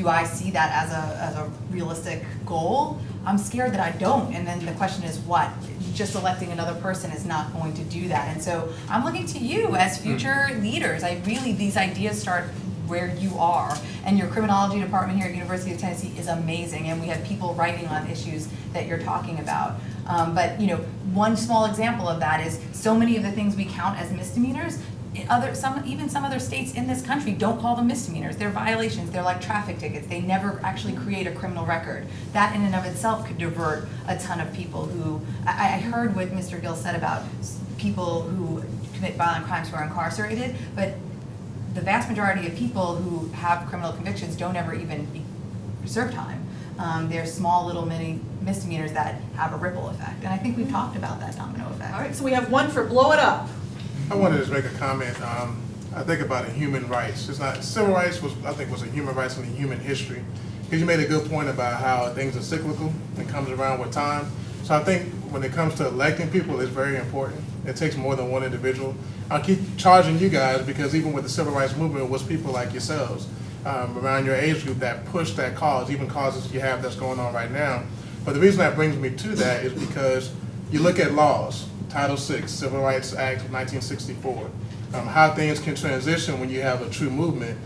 I see that as a realistic goal? I'm scared that I don't. And then the question is what? Just electing another person is not going to do that. And so I'm looking to you as future leaders. These ideas start where you are. And your criminology department here at University of Tennessee is amazing. And we have people writing on issues that you're talking about. But one small example of that is so many of the things we count as misdemeanors, even some other states in this country don't call them misdemeanors. They're violations. They're like traffic tickets. They never actually create a criminal record. That in and of itself could divert a ton of people who, I heard what Mr. Gill said about people who commit violent crimes who are incarcerated, but the vast majority of people who have criminal convictions don't ever even serve time. They're small little mini misdemeanors that have a ripple effect. And I think we've talked about that domino effect. All right, so we have one for blow it up. I wanted to just make a comment. I think about human rights. It's not civil rights was a human rights in the human history. Because you made a good point about how things are cyclical and comes around with time. So I think when it comes to electing people, it's very important. It takes more than one individual. I'll keep charging you guys because even with the civil rights movement, it was people like yourselves around your age group that pushed that cause, even causes you have that's going on right now. But the reason that brings me to that is because you look at laws. Title VI, Civil Rights Act of 1964, how things can transition when you have a true movement.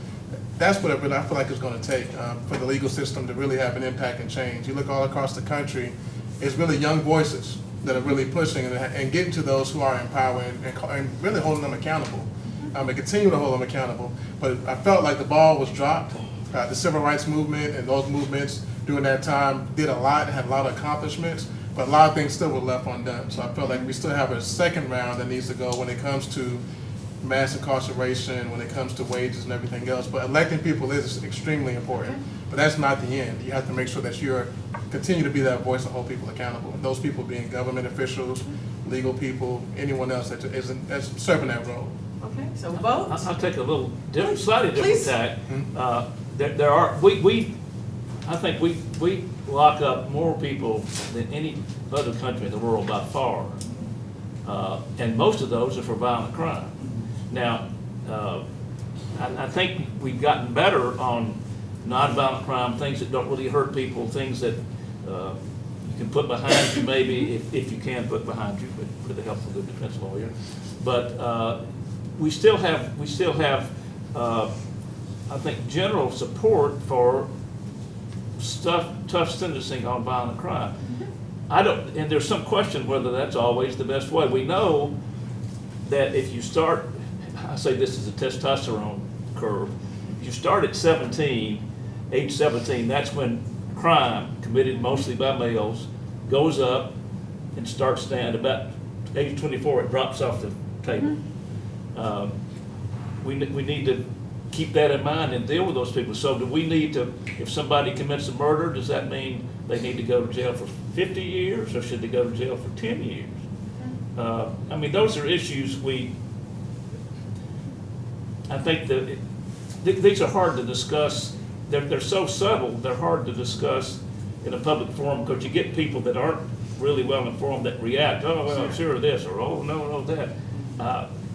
That's what I feel like it's going to take for the legal system to really have an impact and change. You look all across the country, it's really young voices that are really pushing and getting to those who are in power and really holding them accountable, and continue to hold them accountable. But I felt like the ball was dropped. The civil rights movement and those movements during that time did a lot, had a lot of accomplishments, but a lot of things still were left undone. So I felt like we still have a second round that needs to go when it comes to mass incarceration, when it comes to wages and everything else. But electing people is extremely important, but that's not the end. You have to make sure that you're continue to be that voice and hold people accountable. And those people being government officials, legal people, anyone else that's serving that role. Okay, so vote. I'll take a little slightly different Please. tack. I think we lock up more people than any other country in the world by far. And most of those are for violent crime. Now, I think we've gotten better on nonviolent crime, things that don't really hurt people, things that you can put behind you maybe, if you can put behind you, with the help of a good defense lawyer. But we still have I think, general support for tough sentencing on violent crime. And there's some question whether that's always the best way. We know that if you start, I say this is a testosterone curve, if you start at 17, age 17, that's when crime committed mostly by males goes up and starts down. About age 24, it drops off the table. We need to keep that in mind and deal with those people. So do we need to, if somebody commits a murder, does that mean they need to go to jail for 50 years or should they go to jail for 10 years? I mean, those are issues I think that these are hard to discuss. They're so subtle, they're hard to discuss in a public forum because you get people that aren't really well informed that react, oh, well, sure this, or oh, no, that.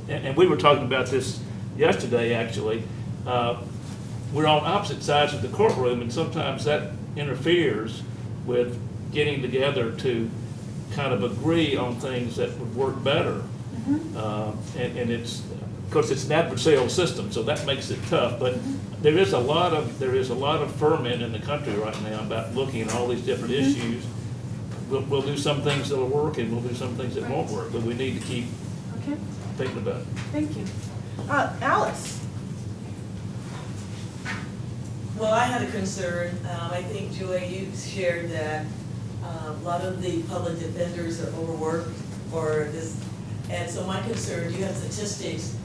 And we were talking about this yesterday, actually. We're on opposite sides of the courtroom, and sometimes that interferes with getting together to kind of agree on things that would work better. And it's, of course, it's an adversarial system, so that makes it tough. But there is a lot of ferment in the country right now about looking at all these different issues. We'll do some things that'll work, and we'll do some things that won't work. But we need to keep thinking about it. Thank you. Alice? Well, I had a concern. I think, Julie, you shared that a lot of the public defenders are overworked for this. And so my concern, you have statistics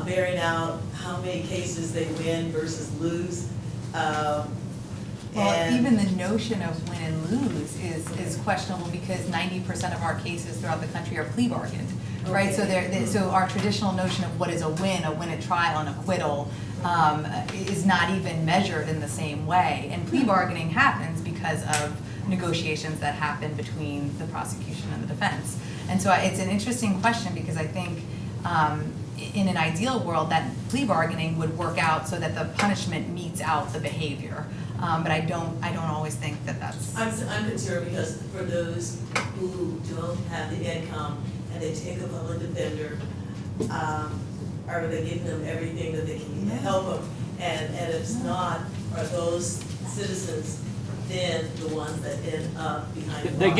bearing out how many cases they win versus lose. Well, even the notion of win and lose is questionable because 90% of our cases throughout the country are plea bargained, right? Okay. So our traditional notion of what is a win at trial, an acquittal, is not even measured in the same way. And plea bargaining happens because of negotiations that happen between the prosecution and the defense. And so it's an interesting question because I think in an ideal world that plea bargaining would work out so that the punishment meets out the behavior. But I don't always think that that's. I'm concerned because for those who don't have the income and they take a public defender, are they giving them everything that they can to help them? And if it's not, are those citizens then the ones that end up behind the They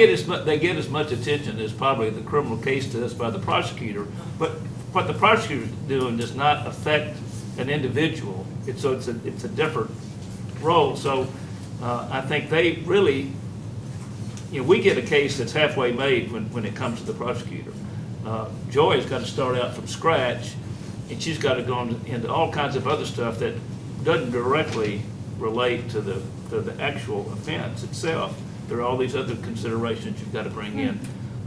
get as much attention as probably the criminal case does by the prosecutor. But what the prosecutor's doing does not affect an individual. It's a different role. So I think they really, we get a case that's halfway made when it comes to the prosecutor. Joy's got to start out from scratch, and she's got to go into all kinds of other stuff that doesn't directly relate to the actual offense itself. There are all these other considerations you've got to bring in.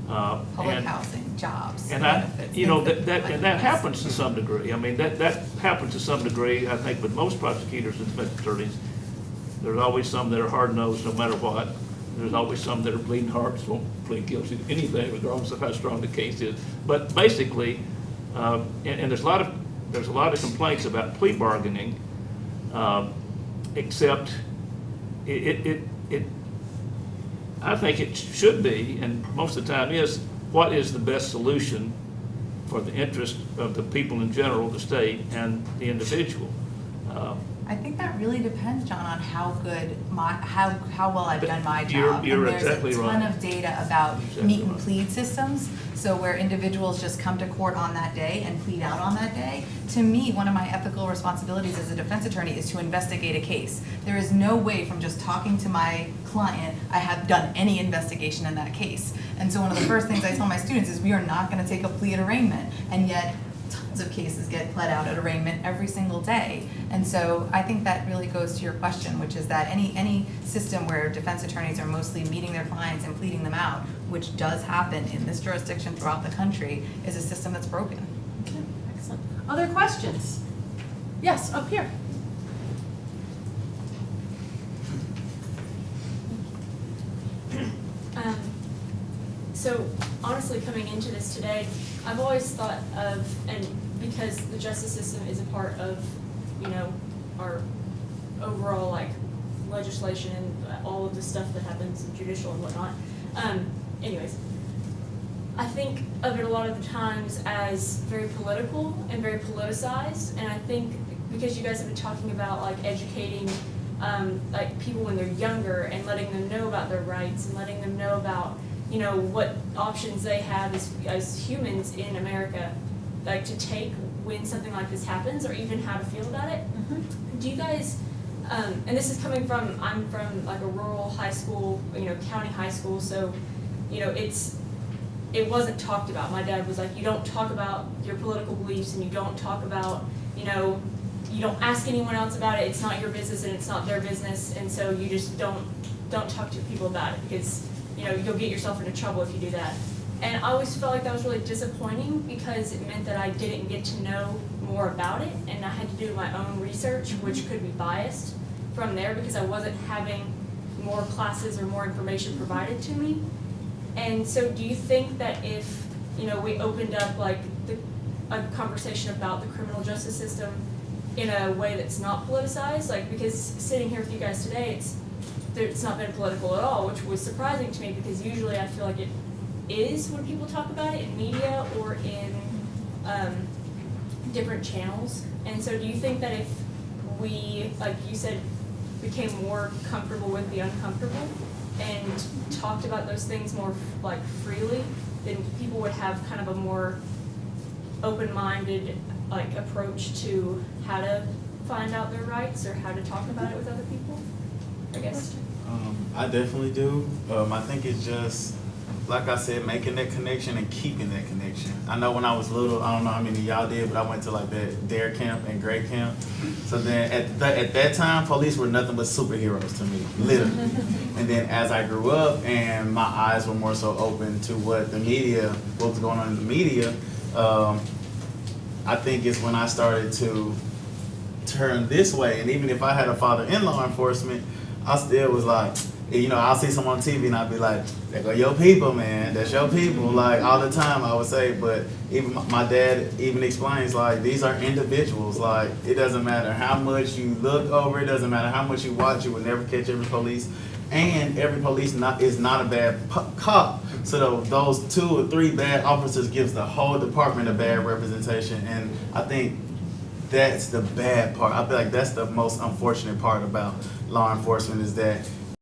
Public housing, jobs, and benefits. that happens to some degree. I mean, that happens to some degree, I think, with most prosecutors and defense attorneys. There's always some that are hard-nosed no matter what. There's always some that are bleeding hearts, won't plead guilty to anything regardless of how strong the case is. But basically, and there's a lot of complaints about plea bargaining, except I think it should be, and most of the time is, what is the best solution for the interest of the people in general, the state, and the individual. I think that really depends, John, on how good how well I've done my job. You're and there's exactly a ton right. of data about Exactly meet and right. plead systems, so where individuals just come to court on that day and plead out on that day. To me, one of my ethical responsibilities as a defense attorney is to investigate a case. There is no way from just talking to my client I have done any investigation in that case. And so one of the first things I tell my students is we are not going to take a plea at arraignment, and yet tons of cases get pled out at arraignment every single day. And so I think that really goes to your question, which is that any system where defense attorneys are mostly meeting their clients and pleading them out, which does happen in this jurisdiction throughout the country, is a system that's broken. Okay, excellent. Other questions? Yes, up here. So honestly, coming into this today, I've always thought of, and because the justice system is a part of, you know, our overall like legislation and all of the stuff that happens in judicial and whatnot. Anyways, I think of it a lot of the times as very political and very politicized, and I think because you guys have been talking about like educating like people when they're younger and letting them know about their rights and letting them know about, you know, what options they have as humans in America, like to take when something like this happens, or even how to feel about it. Do you guys, and this is coming from, I'm from like a rural high school, you know, county high school, so, you know, it wasn't talked about. My dad was like, you don't talk about your political beliefs, and you don't talk about, you know, you don't ask anyone else about it, it's not your business and it's not their business, and so you just don't talk to people about it, because, you know, you'll get yourself into trouble if you do that. And I always felt like that was really disappointing, because it meant that I didn't get to know more about it, and I had to do my own research, which could be biased from there because I wasn't having more classes or more information provided to me. And so do you think that if, you know, we opened up like a conversation about the criminal justice system in a way that's not politicized, like, because sitting here with you guys today, it's not been political at all, which was surprising to me, because usually I feel like it is when people talk about it in media or in different channels. And so do you think that if we, like you said, became more comfortable with the uncomfortable and talked about those things more like freely, then people would have kind of a more open-minded like approach to how to find out their rights or how to talk about it with other people, I guess? I definitely do. I think it's just, like I said, making that connection and keeping that connection. I know when I was little, I don't know how many of y'all did, but I went to like that DARE camp and Gray camp. So then at that time, police were nothing but superheroes to me, literally. And then as I grew up and my eyes were more so open to what was going on in the media, I think it's when I started to turn this way. And even if I had a father in law enforcement, I still was like, you know, I'll see someone on TV and I'll be like, there go your people, man, that's your people. Like all the time I would say, but even my dad even explains, like, these are individuals. Like, it doesn't matter how much you look over, it doesn't matter how much you watch, you will never catch every police. And every police is not a bad cop. So those 2 or 3 bad officers gives the whole department a bad representation. And I think that's the bad part. I feel like that's the most unfortunate part about law enforcement, is that